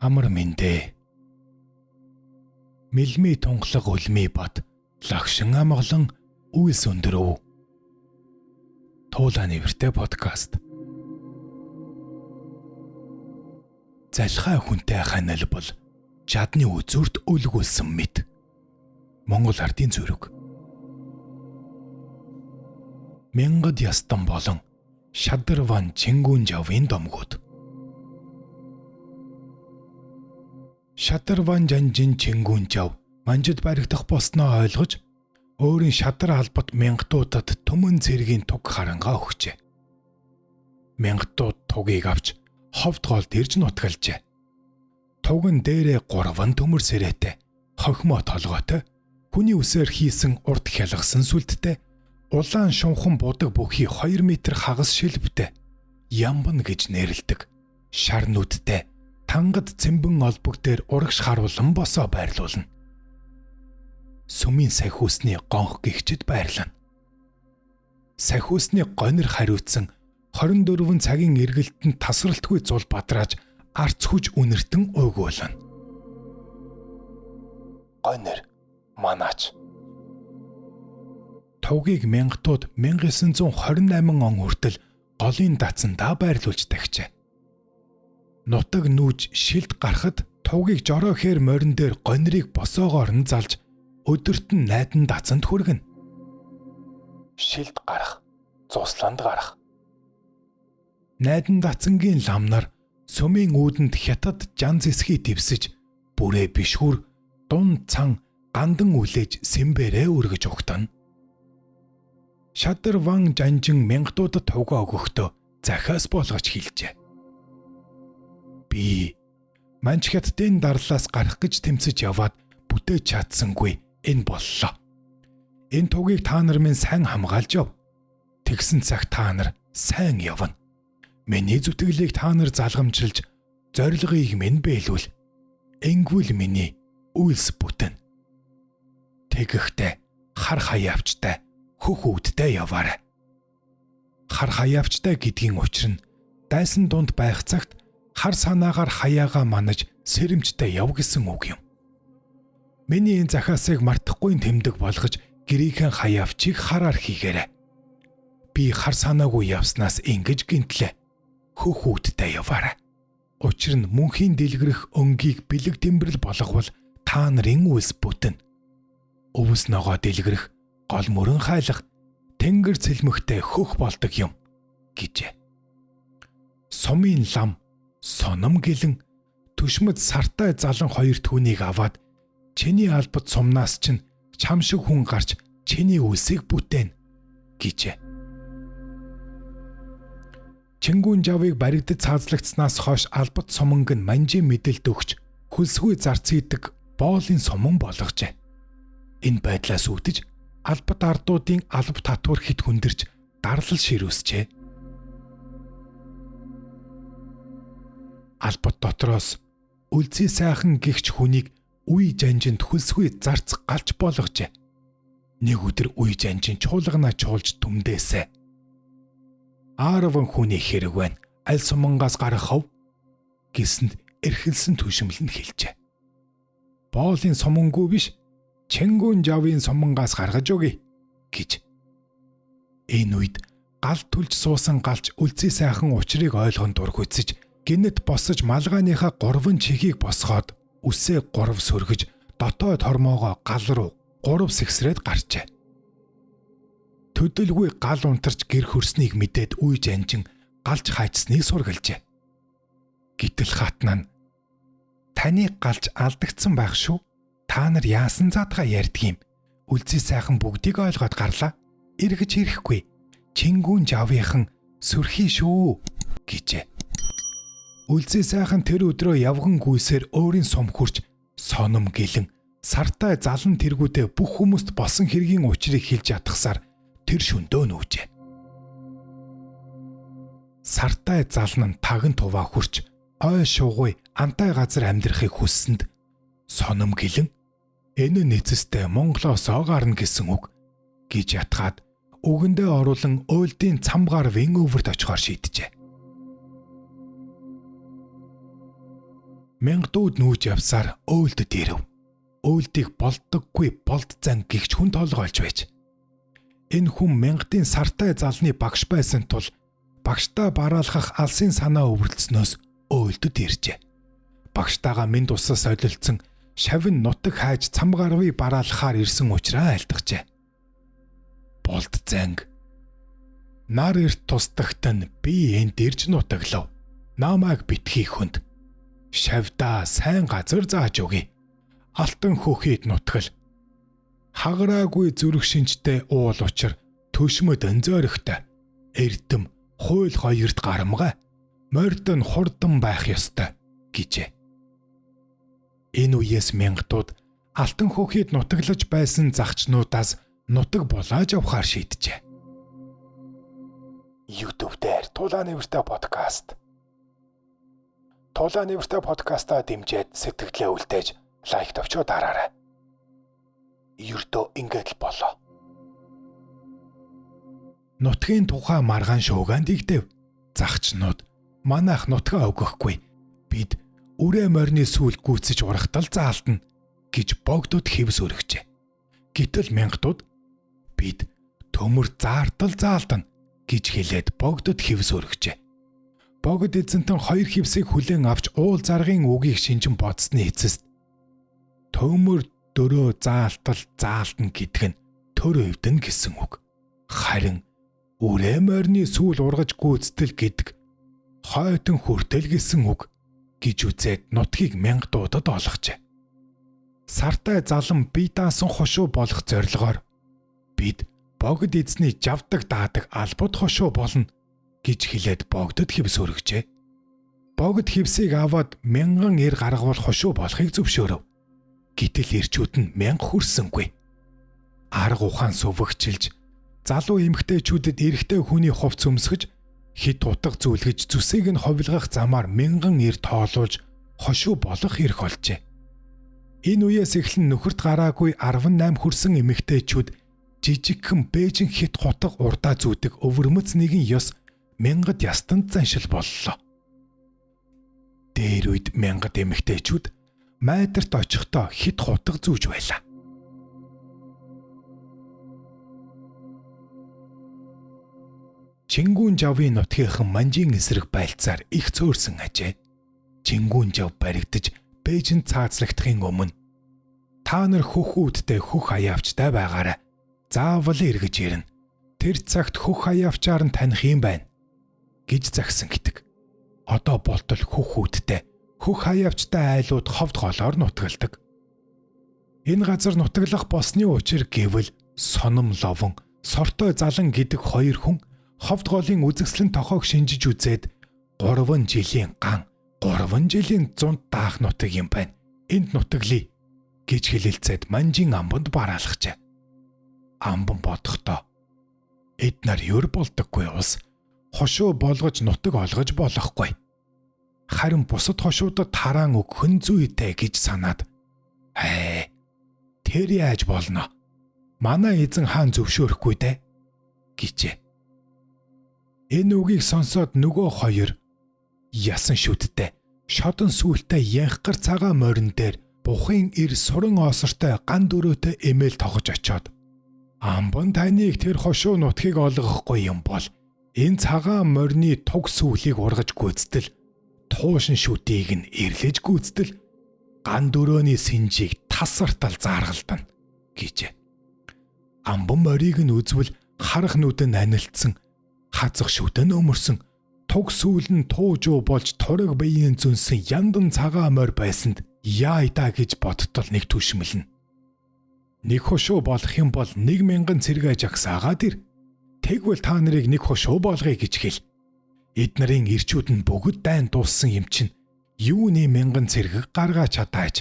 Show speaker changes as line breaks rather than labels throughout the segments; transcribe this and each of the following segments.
Амар мэндэ. Мэлми тунгалаг үлми бат лагшин амгалан үйлс өндөрөв. Туулаа нэвэртэй подкаст. Залхай хүнтэй ханал бол жадны үзүүрт үлгүүлсэн мэд. Монгол ардын зүрэг. Мянгад ястан болон Шадарван Чингүн жавын домгууд. Шадарван жанжин Чингүн жав манжид баригдах болсноо ойлгож өөрийн шадар албат мянгатуудад түмэн цэргийн туг харангаа өгчээ. Мянгатууд тугийг авч ховд голд ирж нутгалжээ. Туган дээрээ 3 төмөр сэрээтэй, хохимо толгойтой, хүний үсээр хийсэн урд хялгсан сүлдтэй, улаан шунхан будаг бүхий 2 метр хагас шилбэтэй, ямбан гэж нэрлдэг, шар нүдтэй, тангад цэмбэн олбог дээр урагш харуулан босоо байрлуулна. Сүмийн сахиусны гонх гихчэд байрлана. Сахиусны гонир хариуцсан 24 цагийн эргэлтэнд тасралтгүй зул бадрааж арц хүж үнэртэн уйгуулна. Гонир манаач. Тугийг мянгатууд 1928 он хүртэл голын дацсандаа байрлуулж тагчээ. Нутаг нүүж шилд гарахад тугийг жороохээр морин дээр гонирыг босоогоор нь залж өдөрт нь найдан дацсанд хүргэнэ. Шилд гарах, цусланд гарах. Найдан дацангийн ламнар сүмийн үүдэнд хятад жан зэсхий дэвсэж бүрээ бишгүр дун цан гандан үлээж сэмбэрээ өргөж өгтөн. Шадарван жанжин мянгатуудад тугаа өгөхдөө захиас болгож хэлжээ. Би манч хятадын дарлаас гарах гэж тэмцэж яваад бүтээж чадсангүй энэ боллоо. Энэ тугийг та нар минь сайн хамгаалж яв. Тэгсэн цаг та нар сайн явна. Миний зүтгэлийг та нар залгамжилж зорилгыг минь бэлүүл. Энгүүл миний үйлс бүтэн. Тэгэхдээ хар хаяавчтай хөх үүдтэй яваарай. Хар хаяавчтай гэдгийн учир нь дайсан дунд байх цагт хар санаагаар хаяагаа манаж сэрэмжтэй яв гэсэн үг юм. Миний энэ захаасыг мартахгүй тэмдэг болгож гэрийнхэн хаяавчийг хараар хийгээрэй. Би хар санаагүй явснаас ингэж гинтлээ. Хөх үүдтэй яваарай. Учир нь мөнхийн дэлгэрэх өнгийг бэлэг тэмбэрэл болговол та нарын үйлс бүтэн. Өвс ногоо дэлгэрэх, гол мөрөн хайлах, тэнгэр цэлмөхтэй хөх болдог юм гэжээ. Сумын лам, соном гэлэн, түшмэд сартай залан 2 түүнийг аваад чиний албат сумнаас чинь чам шиг хүн гарч чиний үлсийг бүтээн гэжээ. Чингүн жавыг баригдад цаазлагдсанаас хойш албат суманг нь манжийн мэдэлд өгч хөлсгүй зарц идэг боолын суман болгожээ. Энэ байдлаас үүдэж албат ардуудын алба татвар хит хүндэрч дарлал ширүүсчээ. Албат дотроос үлзий сайхан гихч хүнийг үе жанжинд хөлсгүй зарц галж болгожээ. Нэг өдөр үе жанжин чуулгана чуулж түмдээсэ. Аарван хүний хэрэг байна. Аль сумангаас гарах хов гэсэнд эрхэлсэн түшимэл нь хэлжээ. Боолын сумангүй биш, Чингүн жавын сумангаас гаргаж өгье гэж. Энэ үед гал түлж суусан галч үлзий сайхан учрыг ойлгон дургүйцэж гинэт босож малгайныхаа 3 чихийг босгоод үсээ 3 сөргөж дотоод хормоогоо гал руу 3 сэгсрээд гарчээ. Төдөлгүй гал унтарч гэр хөрснийг мэдээд үе жанжин галж хайчсныг сургалжээ. Гэтэл хатнаа нь таны галж алдагдсан байх шүү. Та нар яасан задгаа ярьдаг юм. Үлзий сайхан бүгдийг ойлгоод гарлаа. Эргэж ирэхгүй. Чингүн жавынхан сүрхий шүү гэжээ. Үлзий сайхан тэр өдрөө явган гүйсээр өөрийн сум хурж соном гэлэн сартай залан тэргүүдээ бүх хүмүүст болсон хэргийн учрыг хэлж ятгасаар тэр шөндөө нүүжээ. Сартай залан нь таган туваа хурч ой шуугуй антай газар амьдрахыг хүссэнд соном гэлэн энэ нэцэстэй Монголоос гарна гэсэн үг гэж ятгаад үгэндээ оруулан уйлдын цамгаар Вэнкуверт очихоор шийджээ. мянгадууд нүүж явсаар өөлдөд ирэв. Өөлдийг болдоггүй болд зан гихч хүн толгойлж байж. Энэ хүн мянгадын сартай залны багш байсан тул багштаа бараалхах алсын санаа өвөрлцнөөс өөлдөд иржээ. Багштайгаа минь тусас солилцсон шавин нутаг хайж цамгарвыг бараалхаар ирсэн учраас айлтгажээ. Болд занг. Нар эрт тусдагт нь би энд ирж нутаглав. Намайг битгий хүнд. Шавдаа сайн газар зааж өгье. Алтан хөхийд нутгал. Хагараагүй зүрх шинжтэй уул учир төшмөд өнзөөрөхтэй. Эрдэм хууль хоёрт гарамгай. Морд нь хурдан байх ёстой гэжээ. Энэ үеэс мянгадууд алтан хөхийд нутаглаж байсан загчнуудаас нутаг булааж авахар шийджээ. YouTube дээр Тулааны Вэртэй подкаст. Тулааны Вэртэй подкастаа дэмжиж сэтгэлдээ үлдээж лайк товчоо дараарай. Ердөө ингээд л болоо. Нутгийн тухай маргаан шуугаан дигдэв. Загчнууд манайх нутгаа өгөхгүй. Бид үрээ морины сүүл гүйцэж урахтал заалтна гэж богдод хэвс өргөжээ. Гэтэл мянгадууд бид төмөр заартал заалтна гэж хэлээд богдод хэвс өргөжээ. Богд эзэнтэн хоёр хэвсийг хүлээн авч уул заргын үгийг шинжин бодсны эцэст төмөр дөрөө заалтал заалтна гэдэг нь төр өвдөн гэсэн үг. Харин үрээ морины сүүл ургаж гүйцэтгэл гэдэг хойтон хүртэл гэсэн үг гэж үзээд нутгийг мянгадуудад олгожээ. Сартай залан бие даасан хошуу болох зорилгоор бид богд эзний жавдаг даадаг албад хошуу болно гэж хэлээд богдод хэвс өргөжээ. Богд хэвсийг аваад 1000 эр гаргавал хошуу болохыг зөвшөөрөв. Гэтэл ирчүүд нь 1000 хүрсэнгүй. Арга ухаан сувгчилж залуу эмэгтэйчүүдэд эрэгтэй хүний хувц өмсгөж хит утга зүйлгэж зүсийг нь ховлгох замаар 1000 эр тоолуулж хошуу болох эрх олжээ. Энэ үеэс эхлэн нөхөрт гараагүй 18 хүрсэн эмэгтэйчүүд жижигхэн бэжин хит хутга урдаа зүүдэг өвөрмөц нэгэн ёс мянгад ястанд заншил боллоо. Дээр үед мянгад эмэгтэйчүүд майдарт очихдоо хит хутга зүүж байлаа. Чингүүн жавын нутгийнхан манжийн эсрэг байлцаар их цөөрсөн ажээ. Чингүүн жав баригдаж бэжин цаацлагдахын өмнө та нар хөх үүдтэй хөх хаяавчтай байгаарай. Заавал эргэж ирнэ. Тэр цагт хөх хаяавчаар нь таних юм байна гэж загсан гэдэг. Одоо болтол хөх үүдтэй хөх хаяавчтай айлууд ховд голоор нутгалдаг. Энэ газар нутаглах босны учир гэвэл соном ловон, сортой залан гэдэг хоёр хүн ховд голын үзэсгэлэн тохоог шинжиж үзээд 3 жилийн ган, 3 жилийн зунт даах нутаг юм байна. Энд нутаглая гэж хэлэлцээд манжийн амбанд бараалгачаа. Амбан бодохдоо эднэр юр болдоггүй ус хошуу болгож нутаг олгож болохгүй. Харин бусад хошуудад тараан өгөх зүйтэй гэж санаад тэр яаж болно? Манай эзэн хаан зөвшөөрөхгүй дээ гэжээ. Энэ үгийг сонсоод нөгөө хоёр ясан шүттэй шодон сүултээ янхгар цагаан морин дээр бухын ир суран оосортой ган дөрөөтэй эмээл тогож очоод амбан таныг тэр хошуу нутгийг олгохгүй юм бол энэ цагаан морины туг сүулийг ургаж гүйцэтгэл туушин шүтийг нь ирлэж гүйцэтгэл ган дөрөөний синжийг тасартал зааргалдана гэжээ. Амбан морийг нь үзвэл харах нүдэн анилдсан хазах шүтэн өмөрсөн туг сүүл нь туужуу болж тураг биеийн зүнсэн яндан цагаан морь байсанд яайда гэж бодтол нэг түшмэлнэ. Нэг хошуу болох юм бол 1000 цэрэг жагсаагаад ир. Тэгвэл та нарыг нэг хошуу болгоё гэж хэл. Эднэрийн ирчүүд нь бүгд дайн дууссан юм чинь юуны 1000 цэрэг гаргаж чадаач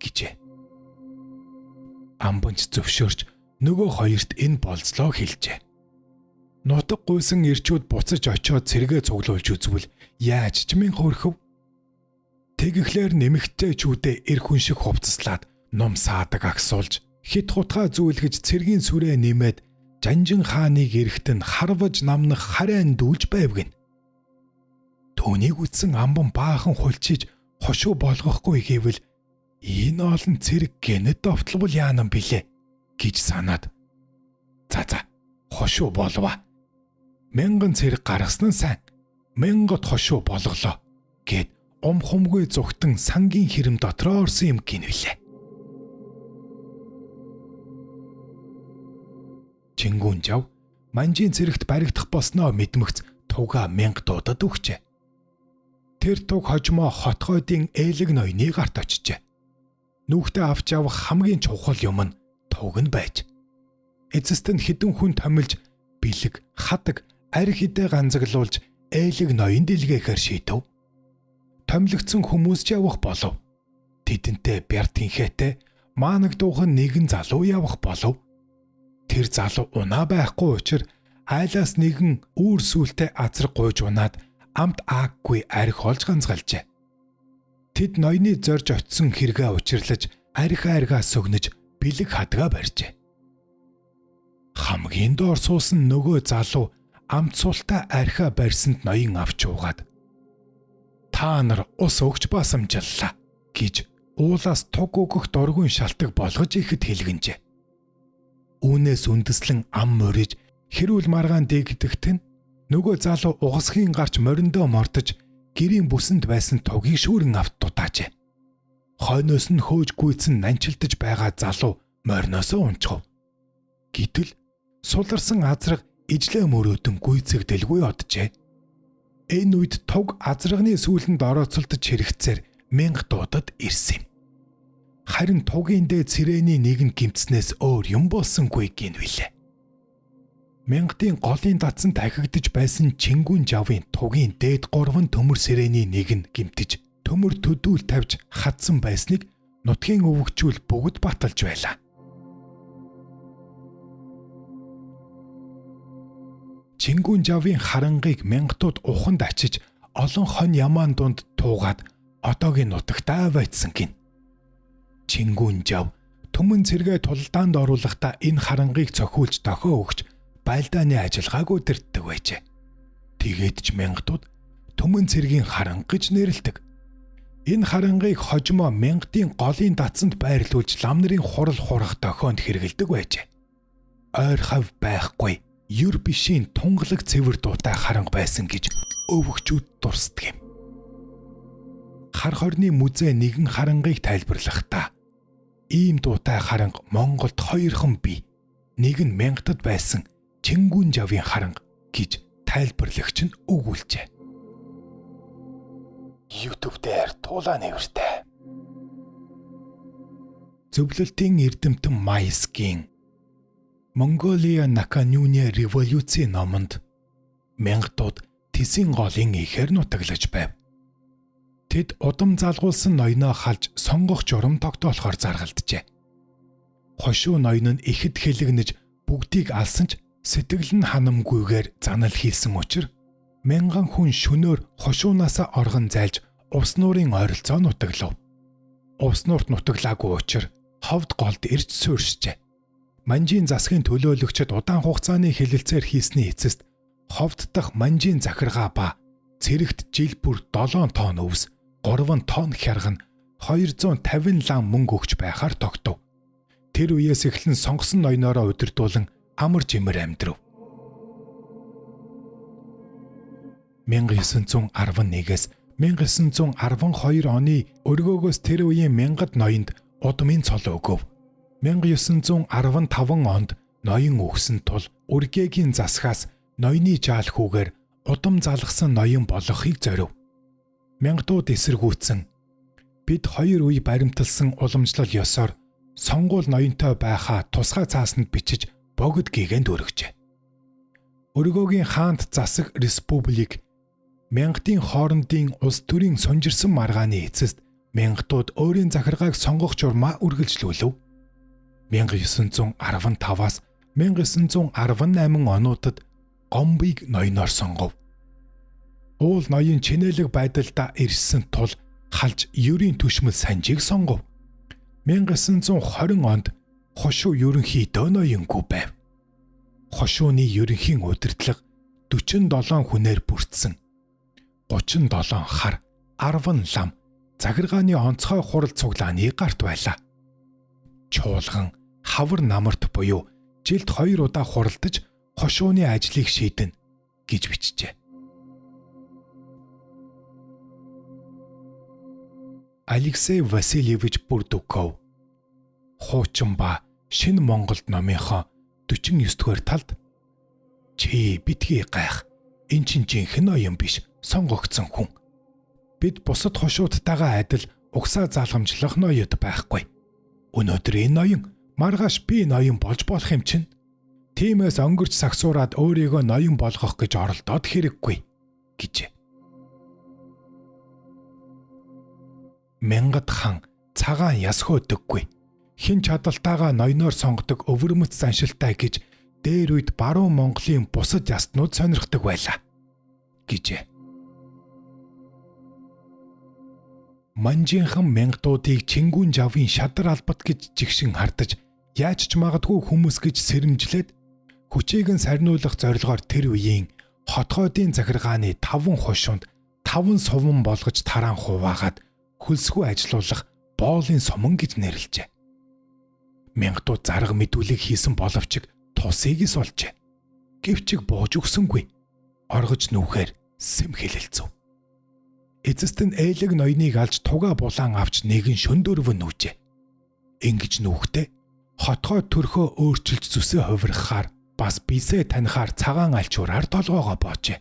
гэжээ. Амбанч зөвшөөрч нөгөө хоёрт энэ болцлоо хэлжээ. Нутаг гуйсан ирчүүд буцаж очиод цэрэгээ цуглуулж үзвэл яаж ч мэн хөрхөв. Тэгэхлээр нэмэгтэйчүүдээ эр хүн шиг хувцаслаад ном саадаг агсуулж хит хутгаа зүүлгэж цэргийн сүрээ нэмээд Жанжин хааныг эрэхтэн харваж намнах харайн дүүлж байвгэн. Түүнийг үтсэн амбан баахан хулчиж хошуу болгохгүй гэвэл энэ олон цэрэг гэнэт довтлбол яанам билээ гэж санаад за хошуу болва. 1000 цэрэг гаргасан нь сайн. 1000-д хошуу болголоо гэд хумгүй зүгтэн сангийн хэрэм дотроо орсон юм гинвэлээ. Чингүн жав манжийн цэрэгт баригдах болсноо мэдмэгц туга 1000 дуудад өгчээ. Тэр туг хожмоо хотгойдын ээлэг ноёны гарт очижээ. Нүхтээ авч явах хамгийн чухал юм нь туг нь байж. Эцэст нь хідэн хүн томилж бэлэг, хадаг, арх хідэ ганцаглуулж ээлэг ноён дэлгээхээр шийдэв. Томилогдсон хүмүүс ч явах болов. Тэдэнтэй бяртинхээтэй маанагдуухан нэгэн залуу явах болов. Тэр залуу унаа байхгүй учраас айлаас нэгэн үүр сүлтэй азар гуйж унаад амт ааггүй арх олж ганцгалжээ. Тэд ноёны зорж очисон хэрэгээ учирлаж архаа сөгнөж бэлэг хадгаа барьжээ. Хамгийн доор суусан нөгөө залуу амт суултаа архаа барьсанд ноён авч уугаад та нар ус өгч басамжллаа гэж уулаас туг өгөх дургүйн шалтгаан болгож ихэд хэлгэнжээ. Үүнээс үндэслэн ам мориж хэрүүл маргаан дэгдэхт нь нөгөө залуу угасхийн гарч мориндоо мортож гэрийн бүсэнд байсан тугийг шүүрэн авт дутаажээ. Хойноос нь хөөж гүйцэн нанчилдаж байгаа залуу мориноосоо унчхав. Гэтэл суларсан азраг ижлээ мөрөөдөн гүйцэгдэлгүй оджээ. Энэ үед туг азрагны сүүлэнд орооцолдож хэрэгцээр 1000 дуудад ирсэн юм. Харин тугийн дээд сирэний нэгэн гимтснээс өөр юм болсонгүй гинвэлээ. 1000-ийн голын датсан дахигдж байсан Чингүн жавын тугийн дээд 3 төмөр сэрэний нэг нь гимтэж төмөр төдүүл тавьж хатсан байсныг нутгийн өвөгчүүл бүгд баталж байлаа. Чингүн жавын харангыг 1000-тууд уханд ачиж олон хон ямаан дунд туугаад одоогийн нутагтаа байцсан гин. Чингүн жав төмөн цэргээ тулдаанд оруулахдаа энэ харангыг цохиулж дохио өгч байлдааны ажиллагааг удирддаг байжээ. Тэгээд ч 1000-тууд төмөн цэргийн харанг гэж нэрлэдэг. Энэ харангыг хожимо 1000-ийн голын датсанд байрлуулж лам нарын хурал хурах дохионд хэрэгэлдэг байжээ. Ойр хав байхгүй, юр бишийн тунгалаг цэвэр дуутай харанг байсан гэж өвөгчүүд дурсдаг юм. Хар хорны музей нэгэн харангыг тайлбарлахдаа ийм дуутай харанг Монголд 2хан бий. Нэг нь 1000-д байсан Чингүн жавын харанг гэж тайлбарлагч нь өгүүлжээ. YouTube дээр туулаа нэвэртэй. Зөвлөлтийн эрдэмтэн Майскийн Монголиа Наканюны революцийн номонд 1000-тууд Тэсийн голын ихээр нутаглаж байв. Тэд удам залгуулсан ноёноо халж сонгох журам тогтоолохоор заргалджээ. Хошуу ноён нь ихэд хэлэгнэж бүгдийг алсан ч сэтгэл нь ханамгүйгээр занал хийсэн учраас 1000 хүн шөнөөр хошуунаасаа оргон зайлж ус нуурын ойролцоо нутаглав. Ус нуурт нутаглаагүй учраас ховд голд ирж суурьшжээ. Манжийн засгийн төлөөлөгчид удаан хугацааны хэлэлцээр хийсний эцэст ховд дахь манжийн захиргаа ба цэрэгт жил бүр 7 тонн өвс, 3 тонн хярган, 250 лам мөнгө өгч байхаар тогтов. Тэр үеэс эхлэн сонгосон ноёноороо удирдуулан амар жимэр амьдрав. 1911-ээс 1912 оны өргөөгөөс тэр үеийн 1000-д ноёнд удмын цол өгөв. 1915 онд ноён өгсөн тул үргээгийн засгаас ноёны жаал хүүгээр удам залгсан ноён болохыг зорив. 1000-тууд эсэргүүцсэн. Бид 2 үе баримталсан уламжлал ёсоор сонгуул ноёнтой байхаа тусгай цаасанд бичиж богд гэгэнд өргөжээ. Өргөөгийн хаант засаг республик 1000-ийн хоорондын улс төрийн сунжирсан маргааны эцэст 1000-тууд өөрийн захиргааг сонгох журмаа үргэлжлүүлв. 1915-аас 1918 онуудад Гомбыг ноёноор сонгов. Уул ноён чинэлэг байдалдаа ирсэн тул халж ерийн түшмэл Санжийг сонгов. 1920 онд хошуу ерөнхийдөө ноёнгүй байв. Хошууны ерөнхийн удирдлага 47 хүнээр бүрдсэн. 37 хар, 10 лам, загиргааны онцгой хурал цуглааны гарт байлаа. Чуулган хавар намарт буюу жилд 2 удаа хуралдаж хошууны ажлыг шийдэнэ гэж бичжээ. Алексей Васильевич Бурдуков хуучин ба шинэ Монголд номынхоо 49-р талд чи битгий гайх эн чин жинхэнэ ноён биш сонгогдсон хүн. Бид бусад хошуудтайгаа адил угсаа залгамжлах ноёд байхгүй. Өнөөдөр энэ ноён маргааш би ноён болж болох юм чинь. Тиймээс өнгөрч сагсуураад өөрийгөө ноён болгох гэж оролдоод хэрэггүй гэжээ. Мянгат хан цагаан яс хөөдөггүй. Хин чадалтайгаа ноёноор сонгодог өвөрмөц заншилтай гэж дээр үед баруун Монголын бусад ястнууд сонирхдаг байлаа гэжээ. Манжинхан мянгатуудыг Чингүн жавын шадар албат гэж жигшин хардаж яаж ч магадгүй хүмүүс гэж сэрэмжлээд хүчийг нь сарниулах зорилгоор тэр үеийн хотгоодын захиргааны 5 хошуунд 5 суван болгож тараан хуваагаад хөлсгүй ажилуулах боолын суман гэж нэрлэжээ. Мянгатууд зарга мэдүүлэг хийсэн боловч тусыг олжээ. Гэвч бууж өгсөнгүй. Оргож нүүхээр сэм хэлэлцв. Эцэст нь ээлэг ноёныг алж тугаа булаан авч нэгэн шөндөрвөн нүүжээ. Ингэж нүүхдээ хотгой төрхөө өөрчилж зүсээ хувирахаар бас бисээ танихаар цагаан альчуураар толгоогоо боожээ.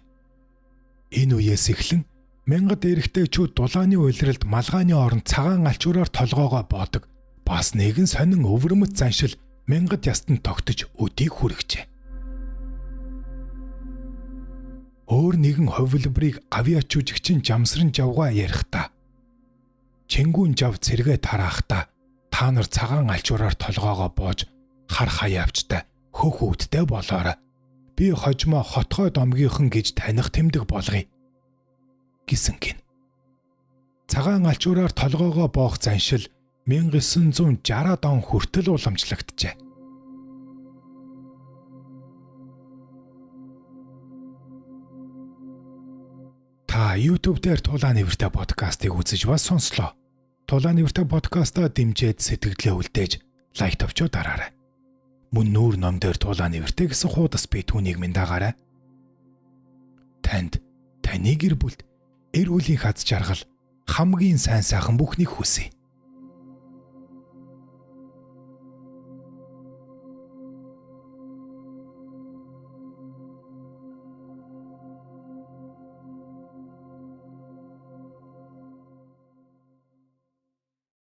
Энэ үеэс эхлэн мянгат эрэгтэйчүүд дулааны уйлралд малгайны оронд цагаан альчуураар толгоогоо боодог. Бас нэгэн сонин өвөрмөц заншил мянгат ястанд тогтож өдийг хүргэжээ. Өөр нэгэн ховлбрыг авиачужигчин жамсран жавгаа ярихдаа Чингүн жав цэргээ тарахдаа та нар цагаан альчуураар толгоогоо боож хар хаяавчтай хөх үүдтэй болоорой. Би хожимо хотгой домгийнхан гэж таних тэмдэг болгоё гэсэн гин. Цагаан альчуураар толгоогоо боох заншил 1960 он хүртэл уламжлагджээ. Та YouTube дээр Тулаан нэвртэй подкастыг үзэж бас сонслоо. Тулаан нэвртэй подкастаа дэмжиж сэтгэлдээ үлдээж лайк тавьж дараарай. Мөн нүүр ном дээр Тулаан нэвртэй гэсэн хуудас бий түүнийг минь дагаарай. Танд таны гэр бүлд эрүүлийн хаз жаргал хамгийн сайн сайхан бүхнийг хүсье.